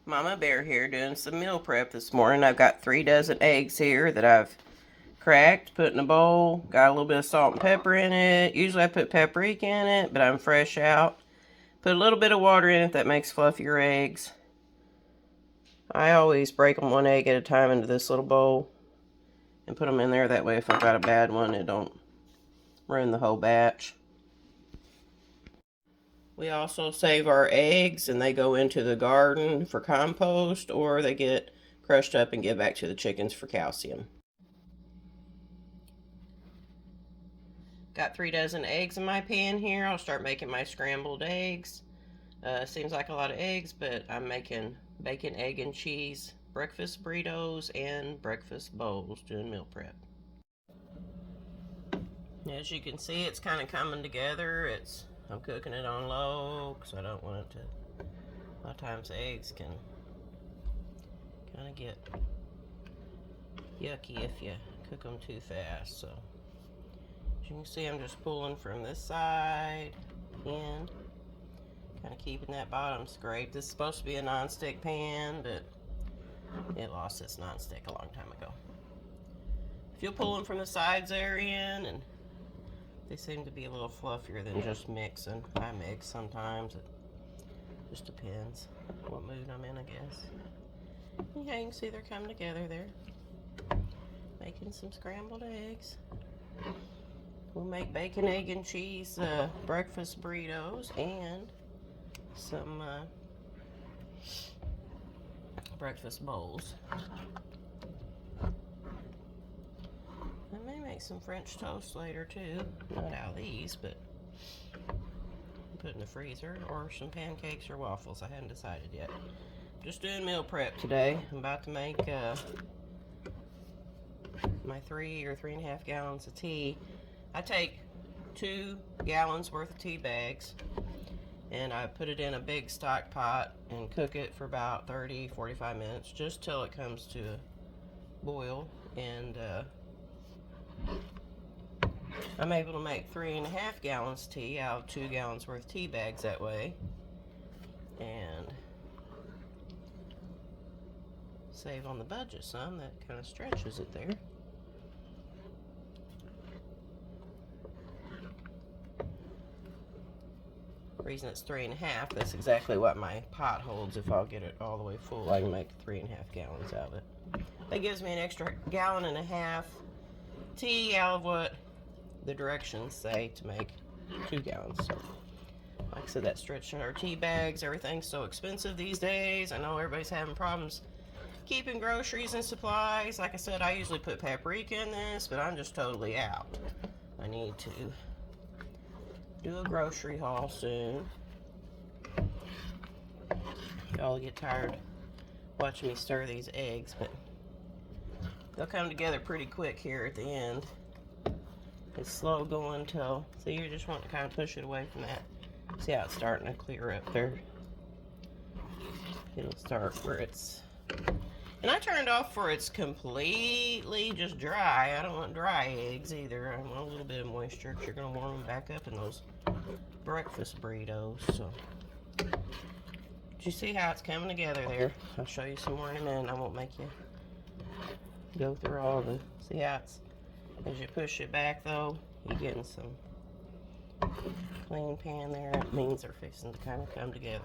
Mama Bear here doing some meal prep this morning. I've got 3 dozen eggs here that I've cracked, put in a bowl, got a little bit of salt and pepper in it. Usually I put paprika in it, but I'm fresh out. Put a little bit of water in it, that makes fluffier eggs. I always break them 1 egg at a time into this little bowl and put them in there. That way if I've got a bad one, it don't ruin the whole batch. We also save our eggs and they go into the garden for compost, or they get crushed up and give back to the chickens for calcium. Got 3 dozen eggs in my pan here. I'll start making my scrambled eggs. Seems like a lot of eggs, but I'm making bacon, egg, and cheese breakfast burritos and breakfast bowls doing meal prep. As you can see, it's kind of coming together. I'm cooking it on low because I don't want it to. A lot of times eggs can kind of get yucky if you cook them too fast. So as you can see, I'm just pulling from this side in, kind of keeping that bottom scraped. This is supposed to be a non-stick pan, but it lost its non-stick a long time ago. If you'll pull them from the sides there in, and they seem to be a little fluffier than just mixing. I mix sometimes. It just depends what mood I'm in, I guess. Yeah, you can see they're coming together there. Making some scrambled eggs. We'll make bacon, egg, and cheese breakfast burritos and some breakfast bowls. I may make some French toast later too. Not out of these, but put in the freezer, or some pancakes or waffles. I haven't decided yet. Just doing meal prep today. I'm about to make my 3 or 3.5 gallons of tea. I take 2 gallons worth of tea bags and I put it in a big stock pot and cook it for about 30-45 minutes, just till it comes to a boil. And I'm able to make 3.5 gallons tea out of 2 gallons worth of tea bags that way, and save on the budget some. That kind of stretches it there. The reason it's 3.5, that's exactly what my pot holds. If I'll get it all the way full, I can make 3.5 gallons out of it. That gives me an extra 1.5 gallons tea out of what the directions say to make 2 gallons. So, like I said, that stretching our tea bags. Everything's so expensive these days. I know everybody's having problems keeping groceries and supplies. Like I said, I usually put paprika in this, but I'm just totally out. I need to do a grocery haul soon. Y'all get tired watching me stir these eggs, but they'll come together pretty quick here at the end. It's slow going till, so you just want to kind of push it away from that. See how it's starting to clear up there? It'll start where it's, and I turned off for it's completely just dry. I don't want dry eggs either. I want a little bit of moisture because you're going to warm them back up in those breakfast burritos. So, did you see how it's coming together there? I'll show you some more in a minute. I won't make you go through all the, see how it's, as you push it back though, you're getting some clean pan there. It means they're fixing to kind of come together.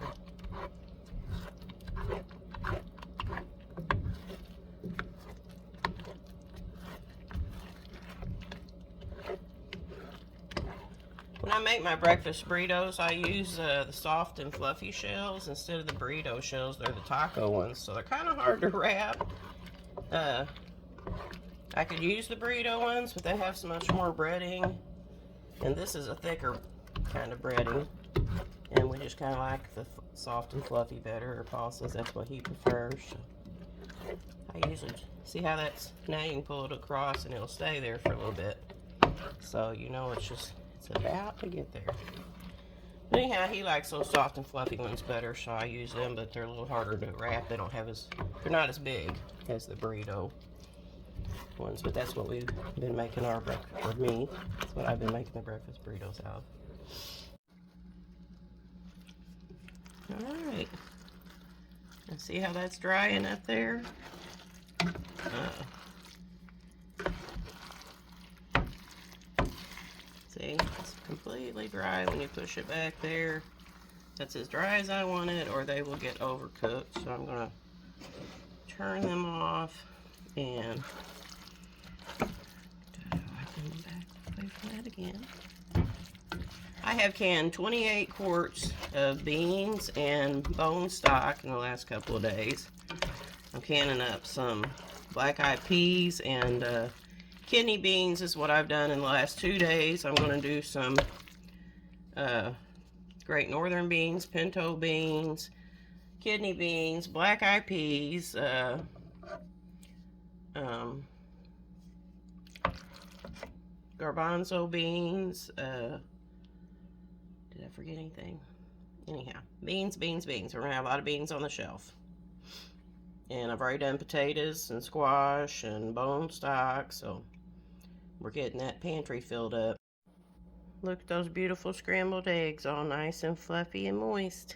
When I make my breakfast burritos, I use the soft and fluffy shells instead of the burrito shells. They're the taco ones, so they're kind of hard to wrap. I could use the burrito ones, but they have so much more breading, and this is a thicker kind of breading, and we just kind of like the soft and fluffy better. Or Paul says that's what he prefers. So I usually, see how that's, now you can pull it across and it'll stay there for a little bit, so you know it's about to get there. But anyhow, he likes those soft and fluffy ones better, so I use them, but they're a little harder to wrap. They don't have they're not as big as the burrito ones, but that's what we've been making our breakfast, or me, that's what I've been making the breakfast burritos out of. Alright, See how that's drying up there? See, it's completely dry when you push it back there. That's as dry as I want it, or they will get overcooked. So I'm gonna turn them off and wipe them back away from that again. I have canned 28 quarts of beans and bone stock in the last couple of days. I'm canning up some black-eyed peas and kidney beans is what I've done in the last 2 days. I'm going to do some Great Northern beans, pinto beans, kidney beans, black-eyed peas, garbanzo beans. Did I forget anything? Anyhow, beans. We're going to have a lot of beans on the shelf. And I've already done potatoes and squash and bone stock, so we're getting that pantry filled up. Look at those beautiful scrambled eggs, all nice and fluffy and moist.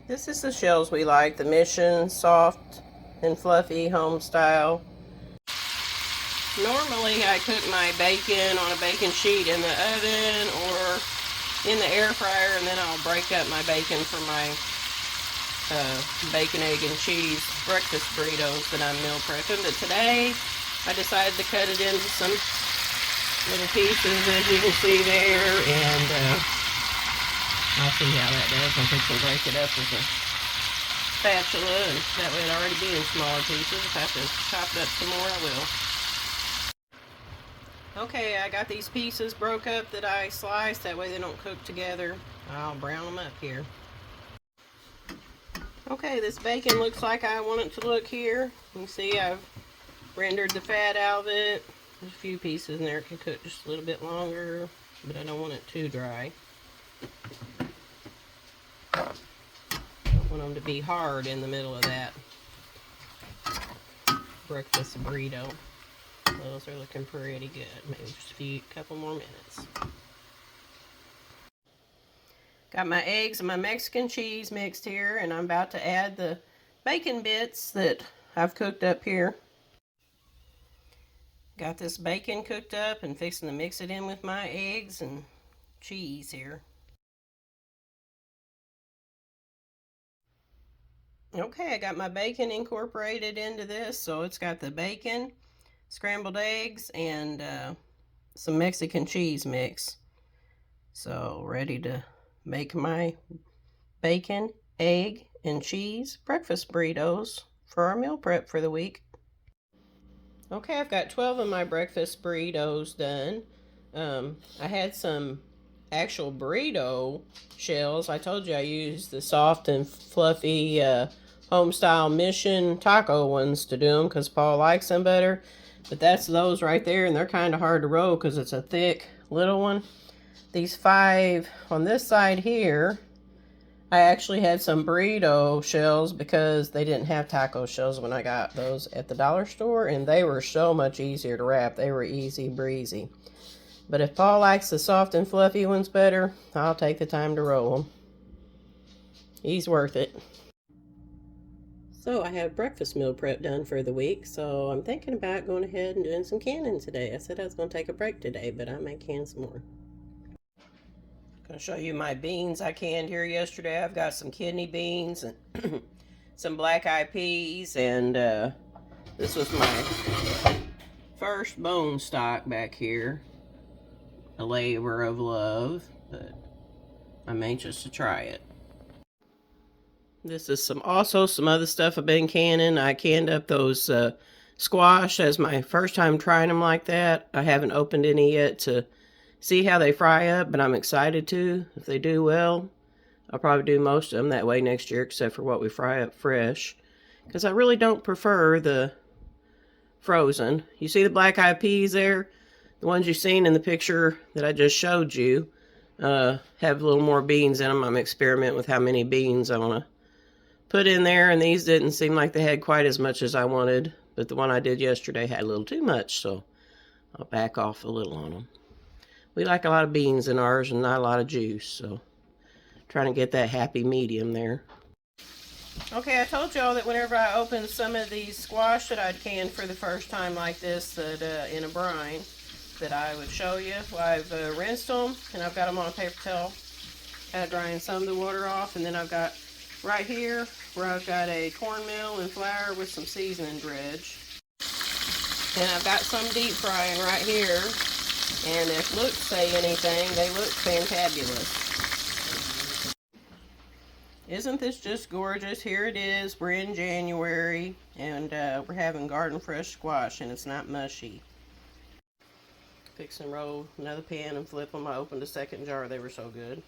This is the shells we like, the Mission soft and fluffy home style. Normally I cook my bacon on a bacon sheet in the oven or in the air fryer, and then I'll break up my bacon for my bacon, egg, and cheese breakfast burritos that I'm meal prepping. But today I decided to cut it into some little pieces, as you can see there, and I'll see how that does. I think I'll break it up with a spatula, and that way it'll already be in smaller pieces. If I have to chop it up some more, I will. Okay, I got these pieces broke up that I sliced, that way they don't cook together. I'll brown them up here. Okay, this bacon looks like I want it to look here. You can see I've rendered the fat out of it. There's a few pieces in there that can cook just a little bit longer, but I don't want it too dry. I don't want them to be hard in the middle of that breakfast burrito. Those are looking pretty good. Maybe just a couple more minutes. Got my eggs and my Mexican cheese mixed here, and I'm about to add the bacon bits that I've cooked up here. Got this bacon cooked up and fixing to mix it in with my eggs and cheese here. Okay, I got my bacon incorporated into this, so it's got the bacon, scrambled eggs, and some Mexican cheese mix. So ready to make my bacon, egg, and cheese breakfast burritos for our meal prep for the week. Okay, I've got 12 of my breakfast burritos done. I had some actual burrito shells. I told you I used the soft and fluffy home style Mission taco ones to do them because Paul likes them better. But that's those right there, and they're kind of hard to roll because it's a thick little one. These 5 on this side here, I actually had some burrito shells because they didn't have taco shells when I got those at the dollar store, and they were so much easier to wrap. They were easy breezy. But if Paul likes the soft and fluffy ones better, I'll take the time to roll them. He's worth it. So I have breakfast meal prep done for the week, so I'm thinking about going ahead and doing some canning today. I said I was going to take a break today, but I may can some more. I'm going to show you my beans I canned here yesterday. I've got some kidney beans and some black-eyed peas, and this was my first bone stock back here. A labor of love, but I'm anxious to try it. This is also some other stuff I've been canning. I canned up those squash as my first time trying them like that. I haven't opened any yet to see how they fry up, but I'm excited to. If they do well, I'll probably do most of them that way next year, except for what we fry up fresh. Because I really don't prefer the frozen. You see the black-eyed peas there? The ones you've seen in the picture that I just showed you have a little more beans in them. I'm experimenting with how many beans I want to put in there, and these didn't seem like they had quite as much as I wanted, but the one I did yesterday had a little too much, so I'll back off a little on them. We like a lot of beans in ours and not a lot of juice, so Trying to get that happy medium there. Okay, I told y'all that whenever I opened some of these squash that I'd canned for the first time like this, that in a brine, that I would show you. Well, I've rinsed them, and I've got them on a paper towel. Kind of drying some of the water off, and then I've got right here where I've got a cornmeal and flour with some seasoning dredge. And I've got some deep frying right here, and if looks say anything, they look fantabulous. Isn't this just gorgeous? Here it is. We're in January, and we're having garden fresh squash, and it's not mushy. Fix and roll another pan and flip them. I opened a second jar. They were so good.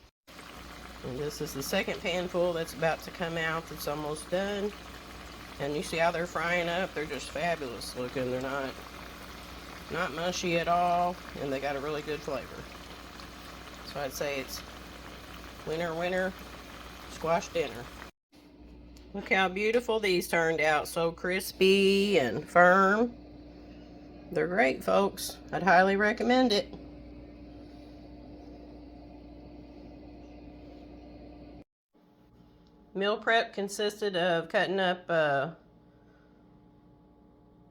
And this is the second pan full that's about to come out. That's almost done. And you see how they're frying up? They're just fabulous looking. They're not mushy at all, and they got a really good flavor. So I'd say it's winter squash dinner. Look how beautiful these turned out. So crispy and firm. They're great, folks. I'd highly recommend it. Meal prep consisted of cutting up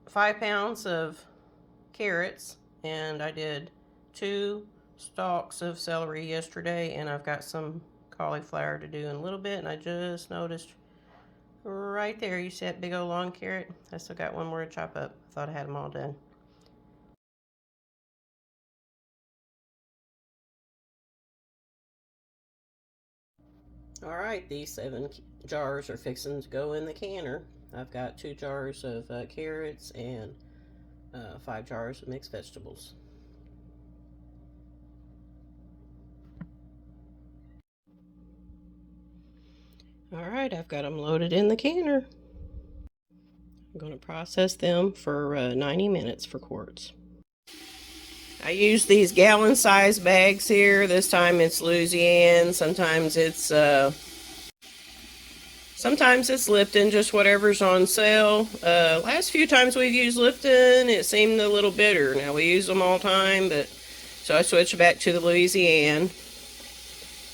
5 pounds of carrots, and I did 2 stalks of celery yesterday, and I've got some cauliflower to do in a little bit. And I just noticed right there, you see that big old long carrot? I still got one more to chop up. I thought I had them all done. Alright, these 7 jars are fixing to go in the canner. I've got 2 jars of carrots and 5 jars of mixed vegetables. Alright, I've got them loaded in the canner. I'm going to process them for 90 minutes for quarts. I use these gallon size bags here. This time it's Louisiana. Sometimes it's Lipton, just whatever's on sale. Last few times we've used Lipton, it seemed a little bitter. Now we use them all the time, but so I switched back to the Louisiana.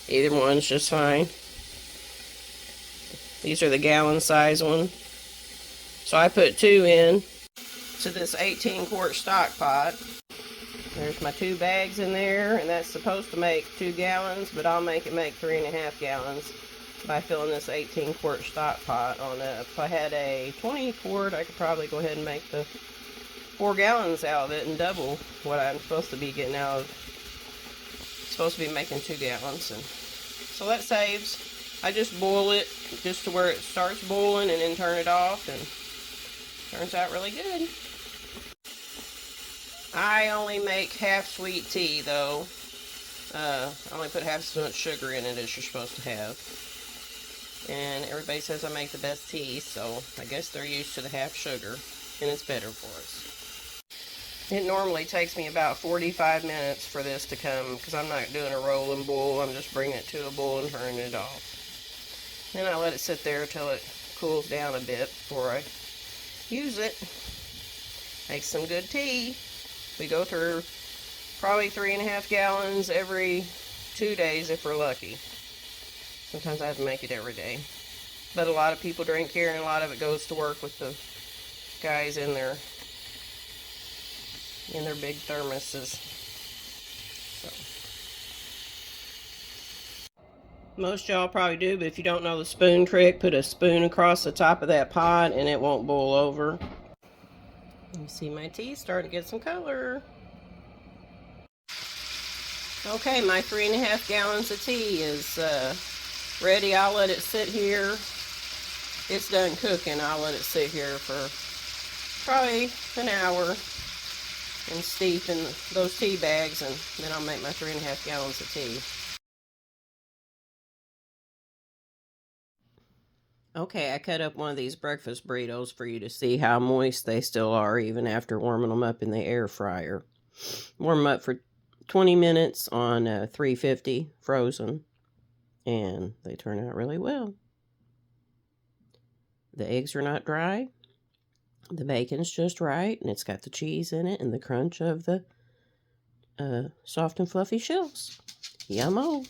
Either one's just fine. These are the gallon size one. So I put 2 in to this 18 quart stock pot. There's my 2 bags in there, and that's supposed to make 2 gallons, but I'll make it make 3.5 gallons by filling this 18 quart stock pot on up. If I had a 20 quart, I could probably go ahead and make the 4 gallons out of it and double what I'm supposed to be getting out of. Supposed to be making 2 gallons, and so that saves. I just boil it just to where it starts boiling and then turn it off, and turns out really good. I only make half sweet tea though. I only put half as much sugar in it as you're supposed to have. And everybody says I make the best tea, so I guess they're used to the half sugar, and it's better for us. It normally takes me about 45 minutes for this to come, because I'm not doing a roll and boil. I'm just bringing it to a boil and turning it off. Then I let it sit there until it cools down a bit before I use it. Make some good tea. We go through probably 3.5 gallons every 2 days if we're lucky. Sometimes I have to make it every day. But a lot of people drink here, and a lot of it goes to work with the guys in their big thermoses. So. Most y'all probably do, but if you don't know the spoon trick, put a spoon across the top of that pot and it won't boil over. You see my tea starting to get some color. Okay, my 3.5 gallons of tea is ready. I'll let it sit here. It's done cooking. I'll let it sit here for probably an hour and steep in those tea bags, and then I'll make my 3.5 gallons of tea. Okay, I cut up one of these breakfast burritos for you to see how moist they still are even after warming them up in the air fryer. Warm them up for 20 minutes on 350 frozen, and they turn out really well. The eggs are not dry. The bacon's just right, and it's got the cheese in it and the crunch of the soft and fluffy shells. Yummo!